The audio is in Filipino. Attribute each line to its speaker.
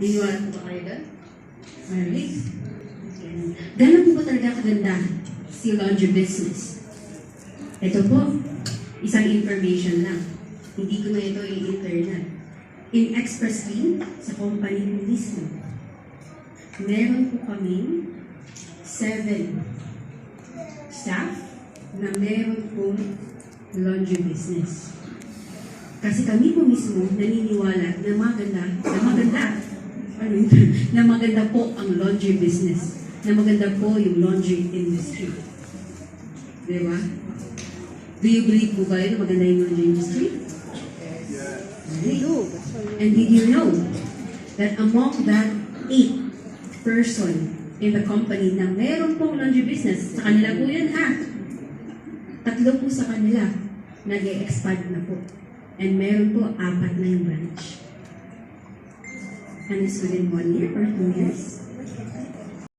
Speaker 1: Niniwala po ba kayo doon? Alright. Gano'n po ba talaga kaganda si laundry business? Ito po, isang information lang. Hindi ko na ito i-internal. In expressly, sa company po mismo, meron po kaming 7 staff na meron pong laundry business. Kasi kami po mismo naniniwala na maganda po ang laundry business. Na maganda po yung laundry industry. Di ba? Do you believe po kayo na maganda yung laundry industry? Yes. And did you know that among that 8 person in the company na meron pong laundry business, sa kanila po yan 3 po sa kanila nag-e-expand na po. And meron po 4 na yung branch. And it's within 1 year or 2 years.